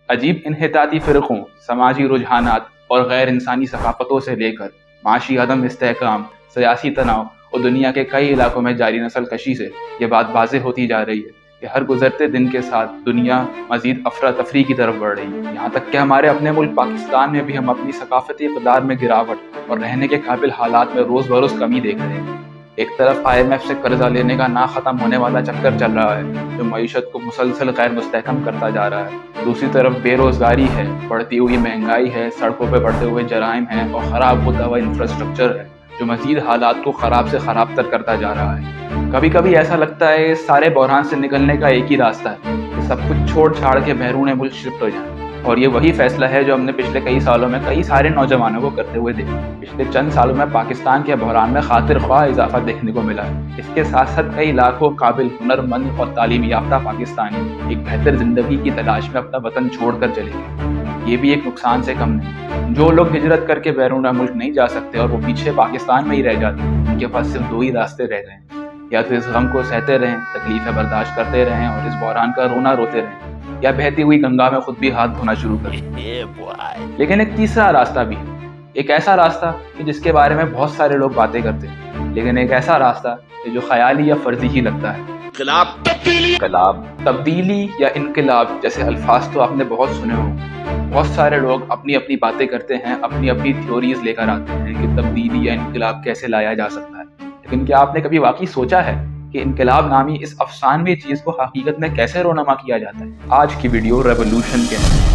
अजीब इन्हिताती फ़िरक़ों, समाजी रुझानात और गैर इंसानी सकाफ़तों से लेकर माशी अदम इस्तेहकाम, सियासी तनाव और दुनिया के कई इलाकों में जारी नस्ल कशी से ये बात वाज़ेह होती जा रही है कि हर गुज़रते दिन के साथ दुनिया मज़ीद अफरा तफरी की तरफ बढ़ रही है। यहाँ तक कि हमारे अपने मुल्क पाकिस्तान में भी हम अपनी सकाफ़ती इक़दार में गिरावट और रहने के काबिल हालात में रोज़ बरोज़ कमी देख रहे हैं। एक तरफ IMF से कर्जा लेने का ना ख़त्म होने वाला चक्कर चल रहा है जो मईशत को मुसलसल गैर मुस्तहकम करता जा रहा है। दूसरी तरफ बेरोज़गारी है, बढ़ती हुई महंगाई है, सड़कों पर बढ़ते हुए जराइम हैं और ख़राब होता हुआ इंफ्रास्ट्रक्चर है जो मज़ीद हालात को ख़राब से ख़राब तर करता जा रहा है। कभी कभी ऐसा लगता है सारे बहरान से निकलने का एक ही रास्ता है कि सब कुछ छोड़ छाड़ के बैरून मुल्क शिफ्ट हो जाए, और ये वही फैसला है जो हमने पिछले कई सालों में कई सारे नौजवानों को करते हुए देखा। पिछले चंद सालों में पाकिस्तान के बहरान में खातिर ख्वाह इजाफा देखने को मिला है। इसके साथ साथ कई लाखों काबिल, हुनरमंद और तालीम याफ्ता पाकिस्तानी एक बेहतर जिंदगी की तलाश में अपना वतन छोड़कर चले गए। ये भी एक नुकसान से कम नहीं। जो लोग हिजरत करके बैरून मुल्क नहीं जा सकते और वो पीछे पाकिस्तान में ही रह जाते हैं, उनके पास सिर्फ दो ही रास्ते रह गए हैं। या तो इस गम को सहते रहें, तकलीफें बर्दाश्त करते रहें और इस बहरान का रोना रोते रहें, या बहती हुई गंगा में खुद भी हाथ धोना शुरू करें। लेकिन एक तीसरा रास्ता भी है, एक ऐसा रास्ता कि जिसके बारे में बहुत सारे लोग बातें करते हैं, लेकिन एक ऐसा रास्ता कि जो ख्याली या फर्जी ही लगता है। इनकलाब, तब्दीली या इनकलाब जैसे अल्फाज तो आपने बहुत सुने होंगे। बहुत सारे लोग अपनी अपनी बातें करते हैं, अपनी अपनी थ्योरीज लेकर आते हैं कि तब्दीली या इनकलाब कैसे लाया जा सकता है। लेकिन क्या आपने कभी वाकई सोचा है कि इनकलाब नामी इस अफसानवी चीज को हकीकत में कैसे रोनमा किया जाता है? आज की वीडियो रेवोल्यूशन के है।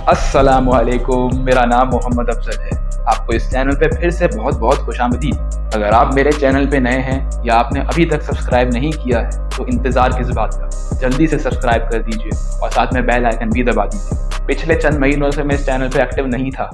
अस्सलामुअलैकुम, मेरा नाम मोहम्मद अफजल है। आपको इस चैनल पे फिर से बहुत बहुत खुशामदीद। अगर आप मेरे चैनल पे नए हैं या आपने अभी तक सब्सक्राइब नहीं किया है तो इंतज़ार किस बात का, जल्दी से सब्सक्राइब कर दीजिए और साथ में बेल आइकन भी दबा दीजिए। पिछले चंद महीनों से मैं इस चैनल पे एक्टिव नहीं था।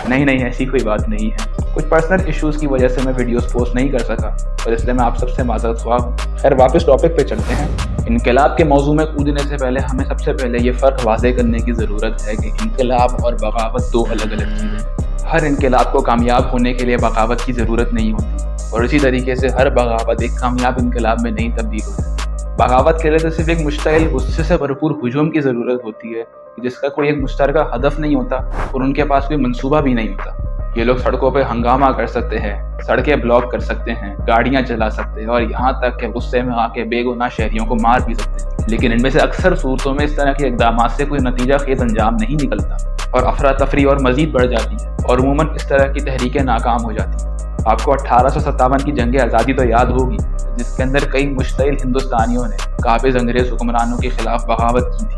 नहीं, ऐसी कोई बात नहीं है। कुछ पर्सनल इश्यूज़ की वजह से मैं वीडियोस पोस्ट नहीं कर सका और इसलिए मैं आप सबसे माज़रत ख्वाह हूँ। खैर, वापस टॉपिक पे चलते हैं। इनकलाब के मौजू में कूदने से पहले हमें सबसे पहले ये फ़र्क वाज़े करने की ज़रूरत है कि इनकलाब और बगावत दो अलग अलग चीज़ें हैं। हर इनकलाब को कामयाब होने के लिए बगावत की ज़रूरत नहीं होती और इसी तरीके से हर बगावत एक कामयाब इनकलाब में नहीं तब्दील होती। बगावत के लिए तो सिर्फ एक मुश्तइल, गुस्से से भरपूर हुजूम की ज़रूरत होती है जिसका कोई एक मुश्तरका हदफ नहीं होता और उनके पास कोई मंसूबा भी नहीं होता। ये लोग सड़कों पे हंगामा कर सकते हैं, सड़कें ब्लॉक कर सकते हैं, गाड़ियां चला सकते हैं और यहाँ तक कि गुस्से में आके बेगुनाह शहरियों को मार भी सकते हैं। लेकिन इनमें से अक्सर सूरतों में इस तरह के इक़दामात से कोई नतीजा खेज अंजाम नहीं निकलता और अफरा तफरी और मज़ीद बढ़ जाती है और अमूमन इस तरह की तहरीकें नाकाम हो जाती हैं। आपको 1857 की जंग आज़ादी तो याद होगी, जिसके अंदर कई मुश्तइल हिंदुस्तानियों ने काबिज़ अंग्रेज़ हुक्मरानों के खिलाफ बगावत की थी,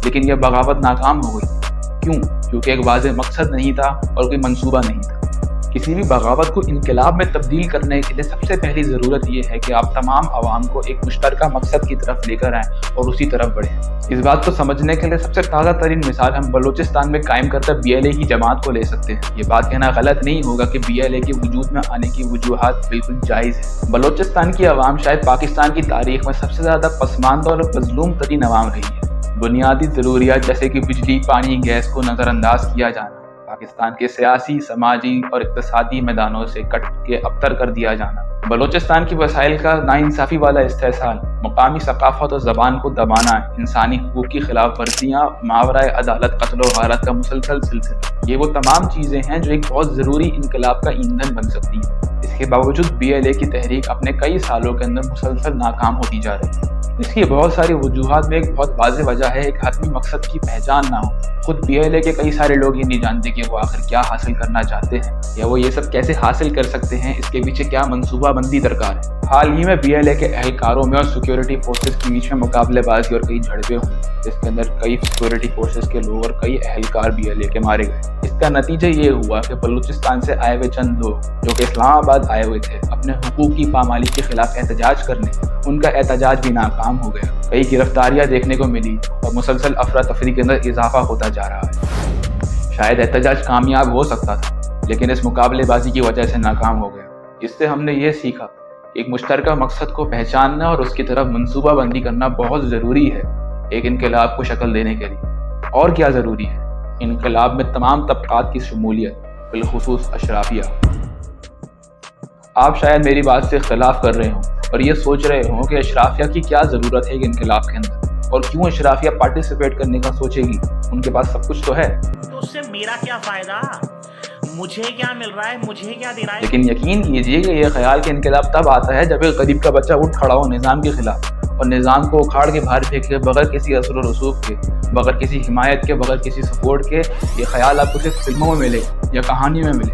लेकिन यह बगावत नाकाम हो गई। क्यों? क्योंकि एक वाज़ेह मकसद नहीं था और कोई मंसूबा नहीं था। किसी भी बगावत को इनकलाब में तब्दील करने के लिए सबसे पहली ज़रूरत यह है कि आप तमाम आवाम को एक मुश्तरका मकसद की तरफ लेकर आएँ और उसी तरफ बढ़ें। इस बात को समझने के लिए सबसे ताज़ा तरीन मिसाल हम बलूचिस्तान में कायम करता BLA की जमात को ले सकते हैं। ये बात कहना गलत नहीं होगा कि BLA के वजूद में आने की वजूहात बिल्कुल जायज़ है। बलूचिस्तान की आवाम शायद पाकिस्तान की तारीख में सबसे ज़्यादा पसमानदा और मज़लूम तरीन आवाम रही है। बुनियादी ज़रूरियात जैसे कि बिजली, पानी, गैस को नज़रअंदाज किया जाना, पाकिस्तान के सियासी, समाजी और इक़्तिसादी मैदानों से कट के अबतर कर दिया जाना, बलूचिस्तान की वसाइल का नाइंसाफ़ी वाला इस्तेहसाल, मुकामी सकाफ़त और ज़बान को दबाना, इंसानी हुकूक़ की खिलाफ वर्जियाँ, मावराए अदालत, कत्ल व गारत का मुसलसल सिलसिला, ये वो तमाम चीज़ें हैं जो एक बहुत ज़रूरी इनकलाब का ईंधन बन सकती हैं। इसके बावजूद BLA की तहरीक अपने कई सालों के अंदर मुसलसल नाकाम होती जा रही है। इसकी बहुत सारी वजूहात में एक बहुत वाज़ेह वजह है एक हतमी मकसद की पहचान ना हो। खुद BLA के कई सारे लोग ये नहीं जानते कि वो आखिर क्या हासिल करना चाहते हैं या वो ये सब कैसे हासिल कर सकते हैं, इसके पीछे क्या मनसूबा बंदी दरकार है। हाल ही में BLA के एहलकारों में और सिक्योरिटी फोर्सेस के बीच में मुकाबलेबाजी और कई झड़पें हुई, जिसके अंदर कई सिक्योरिटी फोर्सेस के लोग और कई एहलकार BLA के मारे गए। इस का नतीजा ये हुआ कि बलूचिस्तान से आए हुए चंद लोग जो कि इस्लामाबाद आए हुए थे अपने हुकूक की पामाली के खिलाफ एहतजाज करने, उनका एहतजाज भी नाकाम हो गया। कई गिरफ्तारियां देखने को मिली और मुसलसल अफरा तफरी के अंदर इजाफा होता जा रहा है। शायद एहतजाज कामयाब हो सकता था, लेकिन इस मुकाबलेबाजी की वजह से नाकाम हो गया। इससे हमने ये सीखा कि एक मुश्तरका मकसद को पहचानना और उसकी तरफ मनसूबा बंदी करना बहुत ज़रूरी है एक इनकलाब को शक्ल देने के लिए। और क्या ज़रूरी है? इनकलाब में तमाम तबकात की शमूलियत, बिलखुसूस अशराफिया। आप शायद मेरी बात से इख्तलाफ कर रहे हों और ये सोच रहे हों कि अशराफिया की क्या ज़रूरत है एक इनकलाब के अंदर, और क्यों अशराफिया पार्टिसिपेट करने का सोचेगी, उनके पास सब कुछ तो है। तो उससे मेरा क्या फ़ायदा, मुझे क्या मिल रहा है, मुझे क्या दे रहा है। लेकिन यकीन कीजिए कि यह ख्याल कि इनकलाब तब आता है जब एक गरीब का बच्चा उठ खड़ा हो निज़ाम के खिलाफ और निज़ाम को उखाड़ के बाहर फेंके बगैर किसी असर व रसूख के, बगैर किसी हिमायत के, बगैर किसी सपोर्ट के। ये ख्याल आपको सिर्फ फिल्मों में मिले या कहानी में मिले,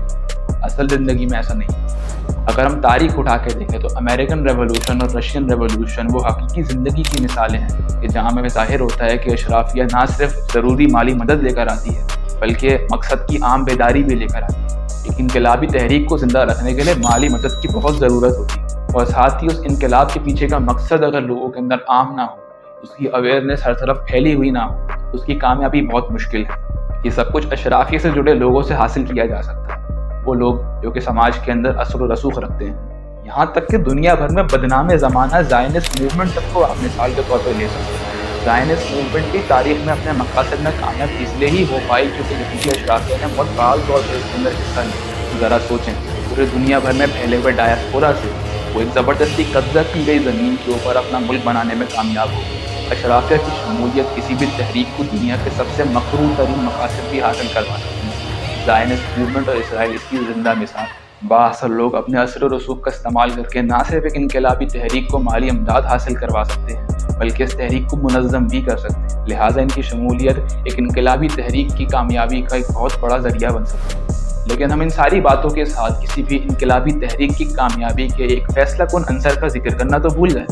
असल ज़िंदगी में ऐसा नहीं। अगर हम तारीख उठा के देखें तो अमेरिकन रेवोल्यूशन और रशियन रेवोल्यूशन वो हकीकी ज़िंदगी की मिसालें हैं कि जहाँ हमें ज़ाहिर होता है कि अशराफिया ना सिर्फ ज़रूरी माली मदद लेकर आती है बल्कि मकसद की आम बेदारी भी लेकर आती है। एक इनकलाबी तहरीक को ज़िंदा रखने के लिए माली मदद की बहुत ज़रूरत होती है, और साथ ही उस इनकलाब के पीछे का मकसद अगर लोगों के अंदर आम ना हो, उसकी अवेयरनेस हर तरफ फैली हुई ना हो, तो उसकी कामयाबी बहुत मुश्किल है। ये सब कुछ अशराफिया से जुड़े लोगों से हासिल किया जा सकता है, वो लोग जो कि समाज के अंदर असर व रसूख रखते हैं। यहाँ तक कि दुनिया भर में बदनाम ज़माना ज़ायनिस्ट मूवमेंट तक को आप मिसाल के तौर पर ले सकते हैं। ज़ायनिस्ट मूवमेंट की तारीख में अपने मकासद में कामयाब इसलिए ही हो पाई क्योंकि यहूदी अशराफिया ने बहुत फाल तौर पर इसके अंदर हिस्सा लिया। ज़रा सोचें, पूरे दुनिया भर में फैले हुए डायस्पोरा से वो एक ज़बरदस्ती कब्जा की गई ज़मीन के ऊपर अपना मुल्क बनाने में कामयाब हो गए। अशराफिया की शमूलियत किसी भी तहरीक को दुनिया के सबसे मकरूह तरीन मकासद भी हासिल करवा सकती है। ज़ायनिस्ट मूवमेंट और इसराइल इसकी ज़िंदा मिसाल। बाअसल लोग अपने असर व रसूख का इस्तेमाल करके ना सिर्फ एक इनकलाबी तहरीक को माली इमदाद हासिल करवा सकते हैं बल्कि इस तहरीक को मुनज़्ज़म भी कर सकते हैं। लिहाजा इनकी शमूलियत एक इनकलाबी तहरीक की कामयाबी का एक बहुत बड़ा ज़रिया बन सकती है। लेकिन हम इन सारी बातों के साथ किसी भी इनकलाबी तहरीक की कामयाबी के एक फैसला कुन अंसर का जिक्र करना तो भूल गए,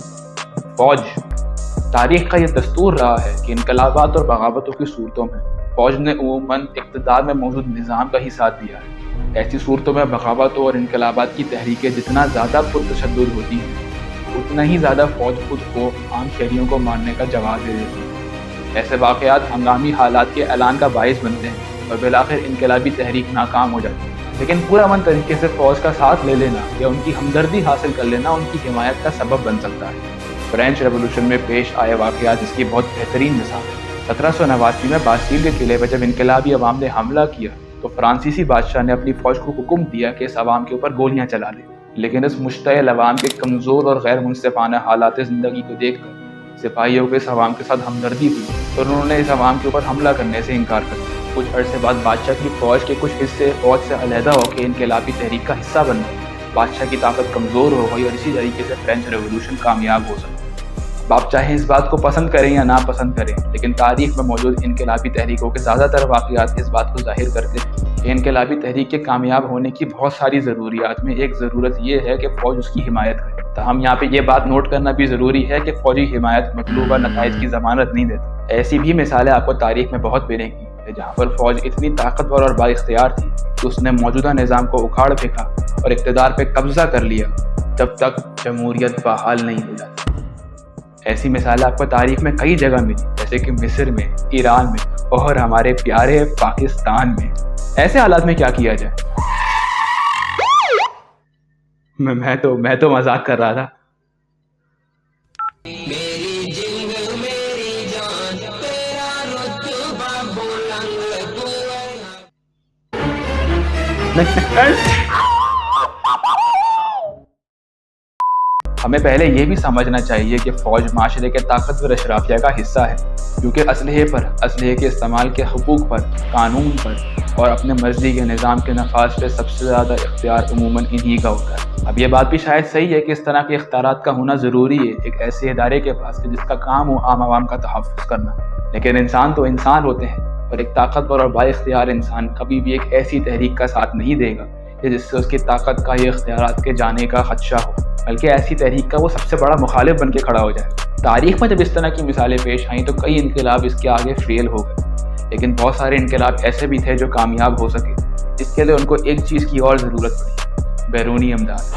फ़ौज। तारीख का यह दस्तूर रहा है कि इनकलाबात और बगावतों की सूरतों में फ़ौज ने उमूमन इक़्तिदार में मौजूद निज़ाम का ही साथ दिया है। ऐसी सूरतों में बगावतों और इनकलाबात की तहरीकें जितना ज़्यादा पुरतशद्दुद होती हैं उतना ही ज़्यादा फ़ौज खुद को आम शहरियों को मारने का जवाब दे देती है। ऐसे वाक़यात हंगामी हालात के ऐलान का बाइस बनते हैं और बिलाखिर इनकलाबी तहरीक नाकाम हो जाती है। लेकिन पूरा अमन तरीके से फ़ौज का साथ ले लेना या उनकी हमदर्दी हासिल कर लेना उनकी हिमायत का सबब बन सकता है। फ्रेंच रेवोल्यूशन में पेश आए वाक़यात इसकी बहुत बेहतरीन मिसाल है। 1789 में बास्टील के किले पर जब इनकलाबी अवाम ने हमला किया तो फ्रांसीसी बादशाह ने अपनी फ़ौज को हुक्म दिया कि इस अवाम के ऊपर गोलियां चला दे। लेकिन इस मुश्तइल अवाम के कमज़ोर और गैर मुनसिफाना हालात ज़िंदगी को देखकर सिपाहियों को इस अवाम के साथ हमदर्दी हुई और उन्होंने इस अवाम के ऊपर हमला करने से इनकार कर दिया। कुछ अरसे बाद बादशाह की फ़ौज के कुछ हिस्से फ़ौज से अलहदा होकर इनकलाबी तहरीक का हिस्सा बन गए। बादशाह की ताकत कमज़ोर हो गई और इसी तरीके से फ्रेंच रेवोल्यूशन कामयाब हो सका। आप चाहे इस बात को पसंद करें या ना पसंद करें, लेकिन तारीख में मौजूद इनकलाबी तहरीकों के ज़्यादातर वाक़यात इस बात को ज़ाहिर करते हैं कि इनकलाबी तहरीक के कामयाब होने की बहुत सारी ज़रूरियात में एक ज़रूरत ये है कि फ़ौज उसकी हिमायत करे। तो हम यहाँ पे ये बात नोट करना भी ज़रूरी है कि फ़ौजी हिमायत मतलूबा नताइज की ज़मानत नहीं देती। ऐसी भी मिसालें आपको तारीख में बहुत मिलेंगी जहाँ पर फ़ौज इतनी ताकतवर और बाइख्तियार थी कि उसने मौजूदा निज़ाम को उखाड़ फेंका और इक़्तिदार पर कब्ज़ा कर लिया जब तक जमहूरियत बहाल नहीं हो जाती। ऐसी मिसालें आपको तारीख में कई जगह मिली, जैसे कि मिस्र में, ईरान में और हमारे प्यारे पाकिस्तान में। ऐसे हालात में क्या किया जाए? मैं तो मजाक कर रहा था। मेरी जिंद मेरी जान तेरा रुतबा बुलंद। हमें पहले ये भी समझना चाहिए कि फ़ौज माशरे के ताकतवर अशराफिया का हिस्सा है, क्योंकि असलहे के इस्तेमाल के हुकूक पर, कानून पर और अपने मर्जी के निज़ाम के नफाज पर सबसे ज़्यादा इख्तियार उमूमन इन्हीं का होता है। अब ये बात भी शायद सही है कि इस तरह के इख्तियारात का होना ज़रूरी है एक ऐसे इदारे के पास कि जिसका काम हो आम आवाम का तहफ़्फ़ुज़ करना। लेकिन इंसान तो इंसान होते हैं और एक ताकतवर और बाइख्तियार इंसान कभी भी एक ऐसी तहरीक का साथ नहीं देगा जिससे उसकी ताकत का या इख्तियारात के जाने का खदशा हो, बल्कि ऐसी तहरीक का वो सबसे बड़ा मुखालिफ बन के खड़ा हो जाए। तारीख में जब इस तरह की मिसालें पेश आईं तो कई इनकलाब इसके आगे फेल हो गए। لیکن بہت سارے انقلاب ایسے بھی تھے جو کامیاب ہو سکے. اس کے لیے ان کو ایک چیز کی اور ضرورت پڑی: بیرونی امداد.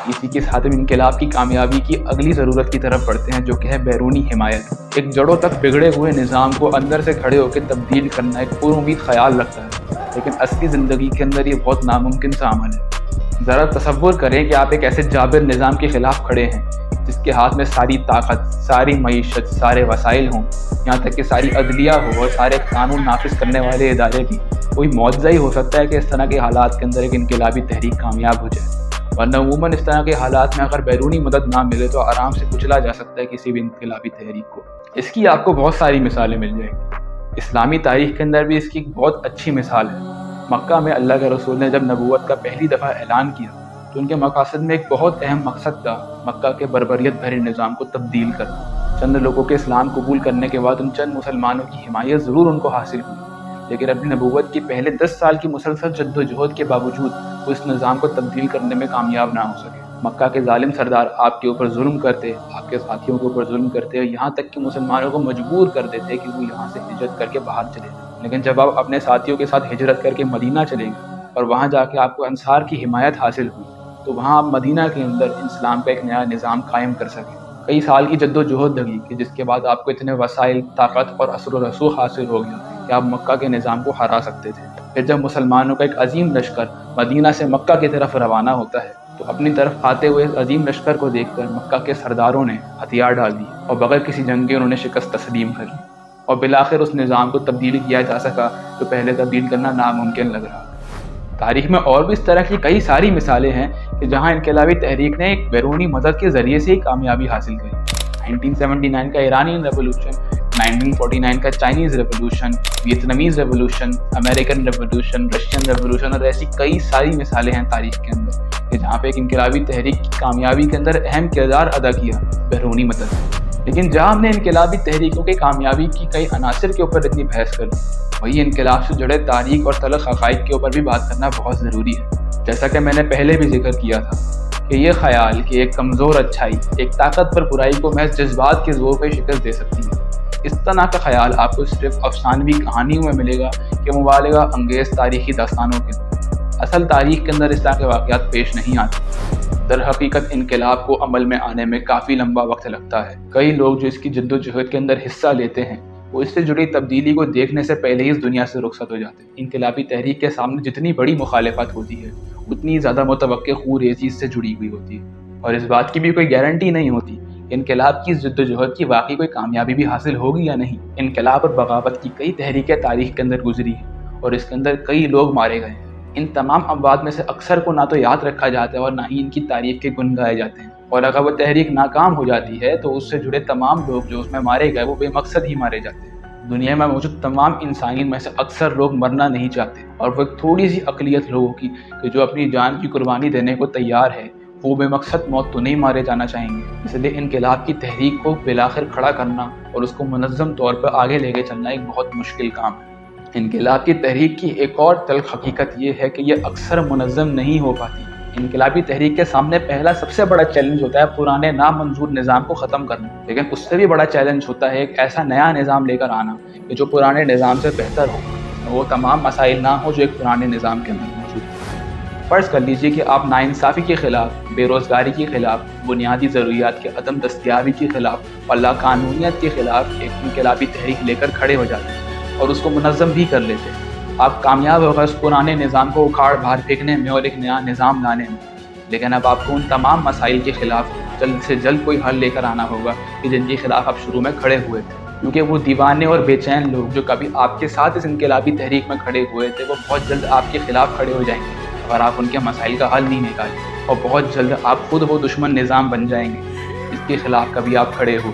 اسی کے ساتھ ہم انقلاب کی کامیابی کی اگلی ضرورت کی طرف بڑھتے ہیں، جو کہ ہے بیرونی حمایت. ایک جڑوں تک بگڑے ہوئے نظام کو اندر سے کھڑے ہو کے تبدیل کرنا ایک پر امید خیال لگتا ہے، لیکن اصلی زندگی کے اندر یہ بہت ناممکن سا عمل ہے. ذرا تصور کریں کہ آپ ایک ایسے جابر نظام کے خلاف کھڑے ہیں جس کے ہاتھ میں ساری طاقت، ساری معیشت، سارے وسائل ہوں، یہاں تک کہ ساری عدلیہ ہو اور سارے قانون نافذ کرنے والے ادارے بھی. کوئی معجزہ ہی ہو سکتا ہے کہ اس طرح کے حالات کے اندر ایک انقلابی تحریک کامیاب ہو جائے، ورنہ عموماً اس طرح کے حالات میں اگر بیرونی مدد نہ ملے تو آرام سے کچلا جا سکتا ہے کسی بھی انقلابی تحریک کو. اس کی آپ کو بہت ساری مثالیں مل جائیں گی. اسلامی تاریخ کے اندر بھی اس کی ایک بہت اچھی مثال ہے. مکہ میں اللہ کے رسول نے جب نبوت کا پہلی دفعہ اعلان کیا تو ان کے مقاصد میں ایک بہت اہم مقصد تھا: مکہ کے بربریت بھرے نظام کو تبدیل کرنا. چند لوگوں کے اسلام قبول کرنے کے بعد ان چند مسلمانوں کی حمایت ضرور ان کو حاصل ہوئی، لیکن اپنی نبوت کے پہلے 10 سال کی مسلسل جد و جہد کے باوجود وہ اس نظام کو تبدیل کرنے میں کامیاب نہ ہو سکے. مکہ کے ظالم سردار آپ کے اوپر ظلم کرتے، آپ کے ساتھیوں کے اوپر ظلم کرتے، یہاں تک کہ مسلمانوں کو مجبور کر دیتے کہ وہ یہاں سے ہجرت کر کے باہر چلے جائیں. لیکن جب آپ اپنے ساتھیوں کے ساتھ ہجرت کر کے مدینہ چلے گئے اور وہاں جا کے آپ کو انصار کی حمایت حاصل ہوئی تو وہاں آپ مدینہ کے اندر اسلام کا ایک نیا نظام قائم کر سکے. کئی سال کی جد و جہد لگی کہ جس کے بعد آپ کو اتنے وسائل، طاقت اور اثر و رسوخ حاصل ہو گیا کہ آپ مکہ کے نظام کو ہرا سکتے تھے. پھر جب مسلمانوں کا ایک عظیم لشکر مدینہ سے مکہ کی طرف روانہ ہوتا ہے تو اپنی طرف آتے ہوئے اس عظیم لشکر کو دیکھ کر مکہ کے سرداروں نے ہتھیار ڈال دیے اور بغیر کسی جنگ کے انہوں نے شکست تسلیم کر لی اور بالآخر اس نظام کو تبدیل کیا جا سکا جو پہلے تبدیل کرنا ناممکن لگ رہا. تاریخ میں اور بھی اس طرح کی کئی ساری مثالیں ہیں کہ جہاں انقلابی تحریک نے ایک بیرونی مدد کے ذریعے سے ہی کامیابی حاصل کی. 1979 کا ایرانی ریولوشن، 1949 کا Chinese revolution, Vietnamese revolution, American revolution, Russian revolution اور ایسی کئی ساری مثالیں ہیں تاریخ کے اندر کہ جہاں پہ ایک انقلابی تحریک کی کامیابی کے اندر اہم کردار ادا کیا بیرونی مدد. لیکن جہاں ہم نے انقلابی تحریکوں کی کامیابی کی کئی عناصر کے اوپر اتنی بحث کر لی، وہی انقلاب سے جڑے تاریخ اور تلخ حقائق کے اوپر بھی بات کرنا بہت ضروری ہے. جیسا کہ میں نے پہلے بھی ذکر کیا تھا کہ یہ خیال کہ ایک کمزور اچھائی ایک طاقتور برائی کو محض جذبات کے زور پہ شکست دے سکتی ہے، اس طرح کا خیال آپ کو صرف افسانوی کہانیوں میں ملے گا کہ مبالغہ انگیز تاریخی داستانوں کے اندر. اصل تاریخ کے اندر اس طرح کے واقعات پیش نہیں آتے. در حقیقت انقلاب کو عمل میں آنے میں کافی لمبا وقت لگتا ہے. کئی لوگ جو اس کی جد و جہد کے اندر حصہ لیتے ہیں وہ اس سے جڑی تبدیلی کو دیکھنے سے پہلے ہی اس دنیا سے رخصت ہو جاتے ہیں. انقلابی تحریک کے سامنے جتنی بڑی مخالفت ہوتی ہے اتنی زیادہ متوقع خونریزی سے جڑی ہوئی ہوتی ہے، اور اس بات کی بھی کوئی گارنٹی نہیں ہوتی کہ انقلاب کی جد و جہد کی واقعی کوئی کامیابی بھی حاصل ہوگی یا نہیں. انقلاب اور بغاوت کی کئی تحریکیں تاریخ کے اندر گزری ہیں اور اس کے اندر کئی لوگ مارے گئے ہیں. ان تمام اموات میں سے اکثر کو نہ تو یاد رکھا جاتا ہے اور نہ ہی ان کی تعریف کے گن گائے جاتے ہیں. اور اگر وہ تحریک ناکام ہو جاتی ہے تو اس سے جڑے تمام لوگ جو اس میں مارے گئے وہ بے مقصد ہی مارے جاتے ہیں. دنیا میں موجود تمام انسانین میں سے اکثر لوگ مرنا نہیں چاہتے، اور وہ ایک تھوڑی سی اقلیت لوگوں کی کہ جو اپنی جان کی قربانی دینے کو تیار ہے وہ بے مقصد موت تو نہیں مارے جانا چاہیں گے. اس لیے انقلاب کی تحریک کو بالآخر کھڑا کرنا اور اس کو منظم طور پر آگے لے کے چلنا ایک بہت مشکل کام ہے. انقلاب کی تحریک کی ایک اور تلخ حقیقت یہ ہے کہ یہ اکثر منظم نہیں ہو پاتی. انقلابی تحریک کے سامنے پہلا سب سے بڑا چیلنج ہوتا ہے پرانے نامنظور نظام کو ختم کرنا، لیکن اس سے بھی بڑا چیلنج ہوتا ہے ایک ایسا نیا نظام لے کر آنا کہ جو پرانے نظام سے بہتر ہو، وہ تمام مسائل نہ ہو جو ایک پرانے نظام کے اندر موجود ہیں. فرض کر لیجیے کہ آپ ناانصافی کے خلاف، بے روزگاری کے خلاف، بنیادی ضروریات کے عدم دستیابی کے خلاف اور لاقانونیت کے خلاف ایک انقلابی تحریک لے کر کھڑے ہو جاتے ہیں اور اس کو منظم بھی کر لیتے ہیں. آپ کامیاب ہو گئے اس پرانے نظام کو اکھاڑ باہر پھینکنے میں اور ایک نیا نظام لانے میں، لیکن اب آپ کو ان تمام مسائل کے خلاف جلد سے جلد کوئی حل لے کر آنا ہوگا کہ جن کے خلاف آپ شروع میں کھڑے ہوئے تھے. کیونکہ وہ دیوانے اور بے چین لوگ جو کبھی آپ کے ساتھ اس انقلابی تحریک میں کھڑے ہوئے تھے وہ بہت جلد آپ کے خلاف کھڑے ہو جائیں گے اگر آپ ان کے مسائل کا حل نہیں نکالیں، اور بہت جلد آپ خود وہ دشمن نظام بن جائیں گے جس کے خلاف کبھی آپ کھڑے ہو.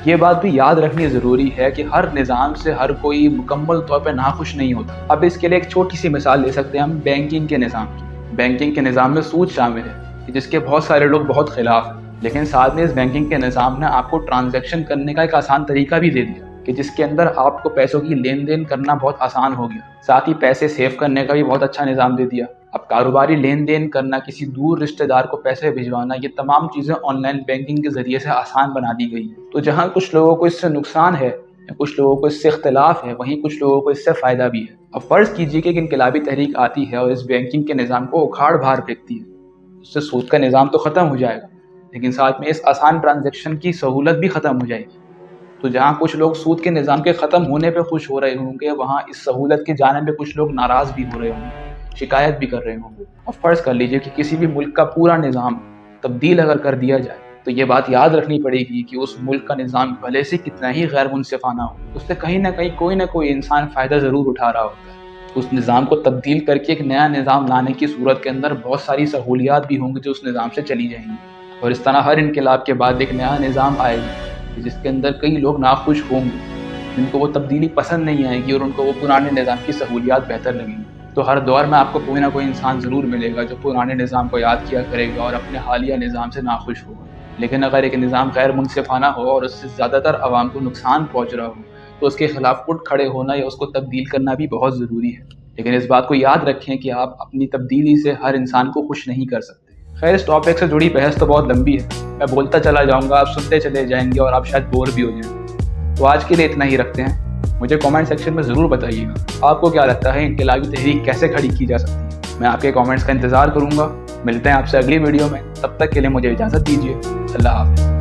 یہ بات بھی یاد رکھنی ضروری ہے کہ ہر نظام سے ہر کوئی مکمل طور پہ ناخوش نہیں ہوتا. اب اس کے لیے ایک چھوٹی سی مثال لے سکتے ہیں ہم بینکنگ کے نظام کی. بینکنگ کے نظام میں سود شامل ہے جس کے بہت سارے لوگ بہت خلاف ہیں، لیکن ساتھ میں اس بینکنگ کے نظام نے آپ کو ٹرانزیکشن کرنے کا ایک آسان طریقہ بھی دے دیا کہ جس کے اندر آپ کو پیسوں کی لین دین کرنا بہت آسان ہو گیا. ساتھ ہی پیسے سیو کرنے کا بھی بہت اچھا نظام دے دیا. اب کاروباری لین دین کرنا، کسی دور رشتہ دار کو پیسے بھجوانا، یہ تمام چیزیں آن لائن بینکنگ کے ذریعے سے آسان بنا دی گئی ہیں. تو جہاں کچھ لوگوں کو اس سے نقصان ہے کچھ لوگوں کو اس سے اختلاف ہے، وہیں کچھ لوگوں کو اس سے فائدہ بھی ہے۔ اب فرض کیجیے کہ ایک انقلابی تحریک آتی ہے اور اس بینکنگ کے نظام کو اکھاڑ بھار پھینکتی ہے، اس سے سود کا نظام تو ختم ہو جائے گا، لیکن ساتھ میں اس آسان ٹرانزیکشن کی سہولت بھی ختم ہو جائے گی۔ تو جہاں کچھ لوگ سود کے نظام کے ختم ہونے پہ خوش ہو رہے ہوں گے، وہاں اس سہولت کی جانب میں کچھ لوگ ناراض بھی ہو رہے ہوں گے، شکایت بھی کر رہے ہوں گے۔ اب فرض کر لیجیے کہ کسی بھی ملک کا پورا نظام تبدیل اگر کر دیا جائے تو یہ بات یاد رکھنی پڑے گی کہ اس ملک کا نظام بھلے سے کتنا ہی غیر منصفانہ ہو، اس سے کہیں نہ کہیں کوئی نہ کوئی انسان فائدہ ضرور اٹھا رہا ہوتا ہے۔ اس نظام کو تبدیل کر کے ایک نیا نظام لانے کی صورت کے اندر بہت ساری سہولیات بھی ہوں گی جو اس نظام سے چلی جائیں گی، اور اس طرح ہر انقلاب کے بعد ایک نیا نظام آئے گا جس کے اندر کئی لوگ ناخوش ہوں گے، جن کو وہ تبدیلی پسند نہیں آئے گی اور ان کو وہ پرانے نظام کی سہولیات بہتر لگیں گی۔ تو ہر دور میں آپ کو کوئی نہ کوئی انسان ضرور ملے گا جو پرانے نظام کو یاد کیا کرے گا اور اپنے حالیہ نظام سے ناخوش ہوگا۔ لیکن اگر ایک نظام غیر منصفانہ ہو اور اس سے زیادہ تر عوام کو نقصان پہنچ رہا ہو تو اس کے خلاف اٹھ کھڑے ہونا یا اس کو تبدیل کرنا بھی بہت ضروری ہے۔ لیکن اس بات کو یاد رکھیں کہ آپ اپنی تبدیلی سے ہر انسان کو خوش نہیں کر سکتے۔ خیر، اس ٹاپک سے جڑی بحث تو بہت لمبی ہے، میں بولتا چلا جاؤں گا، آپ سنتے چلے جائیں گے اور آپ شاید بور بھی ہو جائیں۔ تو آج کے لیے اتنا ہی رکھتے ہیں۔ مجھے کامنٹ سیکشن میں ضرور بتائیے گا آپ کو کیا لگتا ہے انقلابی تحریک کیسے کھڑی کی جا سکتی ہے۔ میں آپ کے کامنٹس کا انتظار کروں گا۔ ملتے ہیں آپ سے اگلی ویڈیو میں، تب تک کے لیے مجھے اجازت دیجیے۔ اللہ حافظ۔